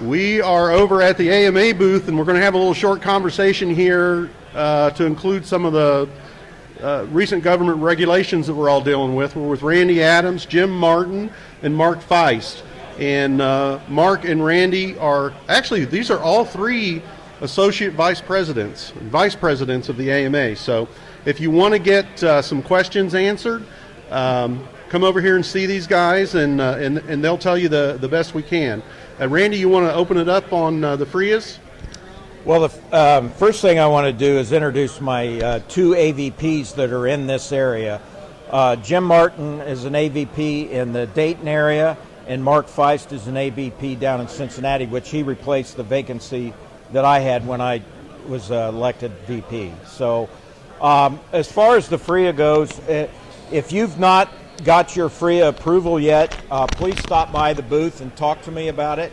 We are over at the AMA booth, and we're going to have a little short conversation here to include some of the recent government regulations that we're all dealing with. We're with Randy Adams, Jim Martin, and Mark Feist. And Mark and Randy are, actually, these are all three associate vice presidents of the AMA. So if you want to get some questions answered, come over here and see these guys, and they'll tell you the best we can. Randy, you want to open it up on the FRIAs? Well, the first thing I want to do is introduce my two AVPs that are in this area. Jim Martin is an AVP in the Dayton area, and Mark Feist is an AVP down in Cincinnati, which he replaced the vacancy that I had when I was elected VP. So as far as the FRIA goes, if you've not got your FRIA approval yet, please stop by the booth and talk to me about it.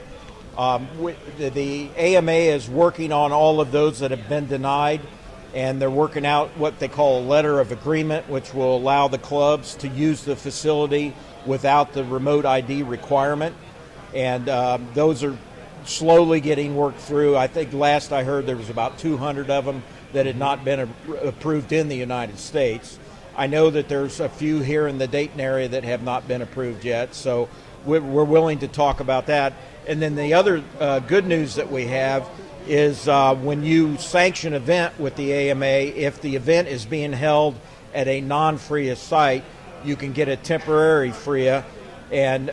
The AMA is working on all of those that have been denied, and they're working out what they call a letter of agreement, which will allow the clubs to use the facility without the remote ID requirement. And those are slowly getting worked through. I think last I heard there was about 200 of them that had not been approved in the United States. I know that there's a few here in the Dayton area that have not been approved yet, so we're willing to talk about that. And then the other good news that we have is when you sanction an event with the AMA, if the event is being held at a non-FRIA site, you can get a temporary FRIA, and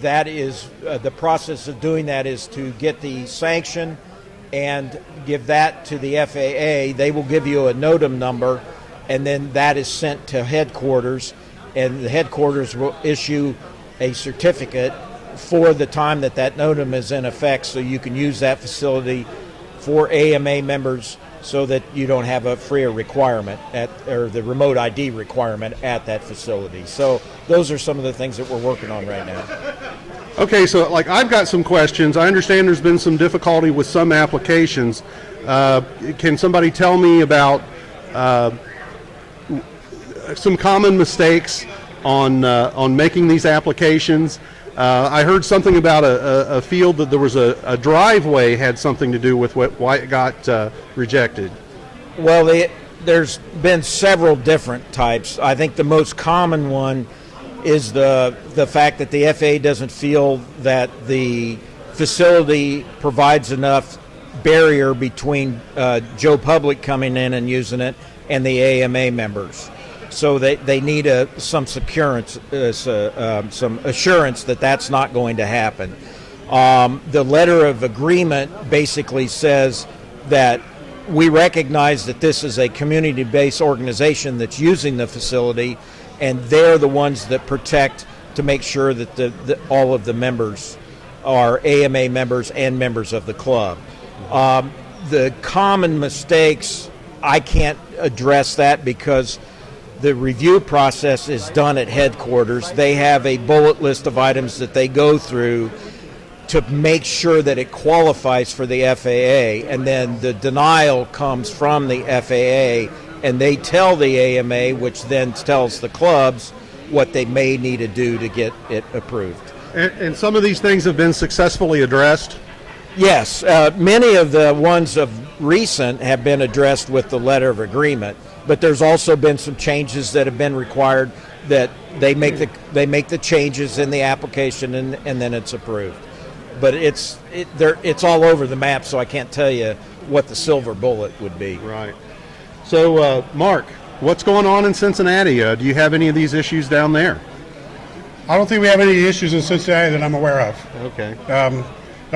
that is the process of doing that is to get the sanction and give that to the FAA. They will give you a NOTAM number, and then that is sent to headquarters, and the headquarters will issue a certificate for the time that NOTAM is in effect, so you can use that facility for AMA members so that you don't have a FRIA requirement or the remote ID requirement at that facility. So those are some of the things that we're working on right now. Okay, so I've got some questions. I understand there's been some difficulty with some applications. Can somebody tell me about some common mistakes on making these applications? I heard something about a field that there was a driveway had something to do with why it got rejected. Well, there's been several different types. I think the most common one is the fact that the FAA doesn't feel that the facility provides enough barrier between Joe Public coming in and using it and the AMA members. So they need some assurance that that's not going to happen. The letter of agreement basically says that we recognize that this is a community-based organization that's using the facility, and they're the ones that protect to make sure that all of the members are AMA members and members of the club. The common mistakes, I can't address that because the review process is done at headquarters. They have a bullet list of items that they go through to make sure that it qualifies for the FAA, and then the denial comes from the FAA, and they tell the AMA, which then tells the clubs what they may need to do to get it approved. And some of these things have been successfully addressed? Yes, many of the ones of recent have been addressed with the letter of agreement. But there's also been some changes that have been required that they make the changes in the application and then it's approved. But it's all over the map, so I can't tell you what the silver bullet would be. Right. So, Mark, what's going on in Cincinnati? Do you have any of these issues down there? I don't think we have any issues in Cincinnati that I'm aware of. Okay.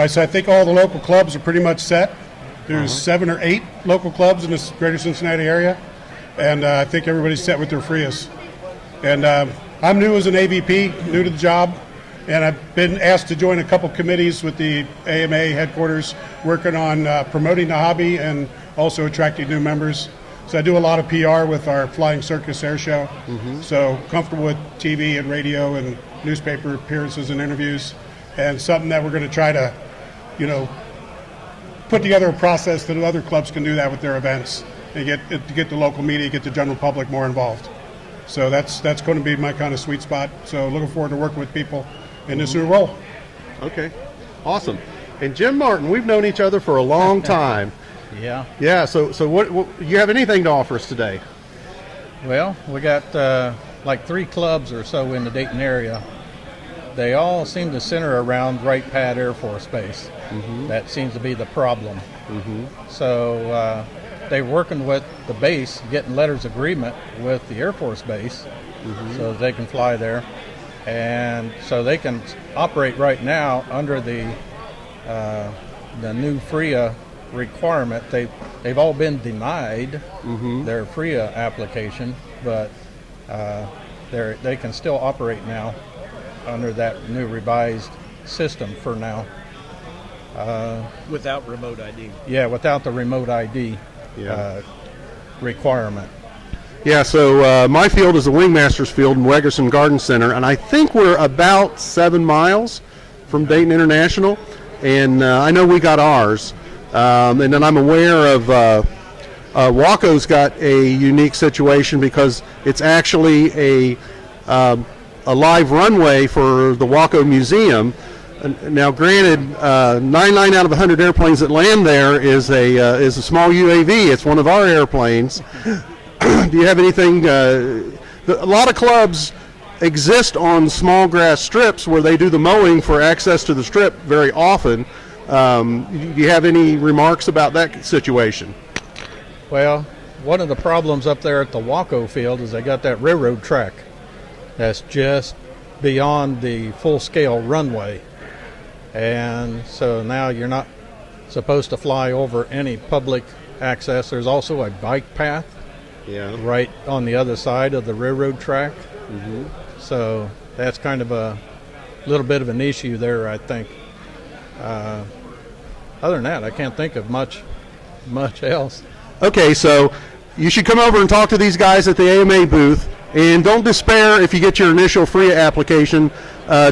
So I think all the local clubs are pretty much set. There's 7 or 8 local clubs in the greater Cincinnati area. And I think everybody's set with their FRIAs. And I'm new as an AVP, new to the job, and I've been asked to join a couple committees with the AMA headquarters working on promoting the hobby and also attracting new members. So I do a lot of PR with our Flying Circus Air Show, so comfortable with TV and radio and newspaper appearances and interviews, and something that we're going to try to, put together a process that other clubs can do that with their events. And get the local media, get the general public more involved. So that's going to be my kind of sweet spot. So looking forward to working with people in this new role. Okay, awesome. And Jim Martin, we've known each other for a long time. Yeah. Yeah, so what you have anything to offer us today? Well, we got like 3 clubs or so in the Dayton area. They all seem to center around Wright Pat Air Force Base. That seems to be the problem. So they're working with the base, getting letters of agreement with the Air Force Base so they can fly there. And so they can operate right now under the new FRIA requirement. They've all been denied their FRIA application, but they can still operate now under that new revised system for now. Without remote ID. Yeah, without the remote ID requirement. Yeah, so my field is the Wingmasters field in Wegerson Garden Center, and I think we're about 7 miles from Dayton International, and I know we got ours. And then I'm aware of Waco's got a unique situation because it's actually a live runway for the Waco Museum. Now, granted, 99 out of 100 airplanes that land there is a small UAV. It's one of our airplanes. Do you have anything? A lot of clubs exist on small grass strips where they do the mowing for access to the strip very often. Do you have any remarks about that situation? Well, one of the problems up there at the Waco field is they got that railroad track that's just beyond the full-scale runway. And so now you're not supposed to fly over any public access. There's also a bike path right on the other side of the railroad track. So that's kind of a little bit of an issue there, I think. Other than that, I can't think of much else. Okay, so you should come over and talk to these guys at the AMA booth, and don't despair if you get your initial FRIA application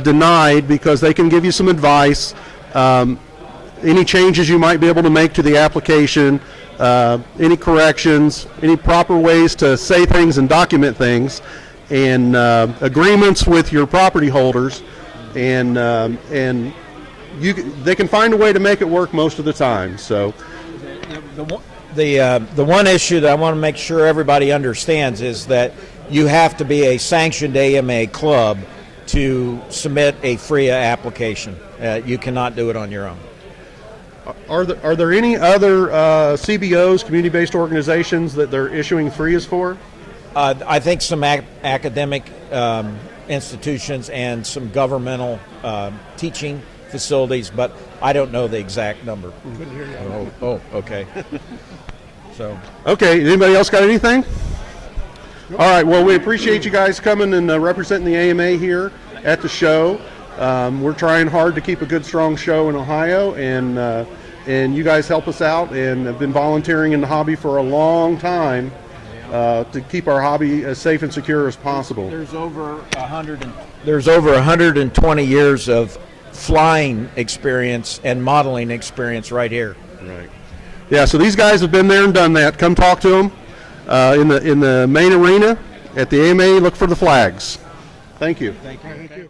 denied, because they can give you some advice, any changes you might be able to make to the application, any corrections, any proper ways to say things and document things, and agreements with your property holders, and they can find a way to make it work most of the time. So The one issue that I want to make sure everybody understands is that you have to be a sanctioned AMA club to submit a FRIA application. You cannot do it on your own. Are there any other CBOs, community-based organizations, that they're issuing FRIAs for? I think some academic institutions and some governmental teaching facilities, but I don't know the exact number. Couldn't hear you. Oh, okay. So. Okay, anybody else got anything? All right, well, we appreciate you guys coming and representing the AMA here at the show. We're trying hard to keep a good, strong show in Ohio, and you guys help us out and have been volunteering in the hobby for a long time to keep our hobby as safe and secure as possible. There's over 120 years of flying experience and modeling experience right here. Right. Yeah, so these guys have been there and done that. Come talk to them in the main arena at the AMA. Look for the flags. Thank you. Thank you. Thank you.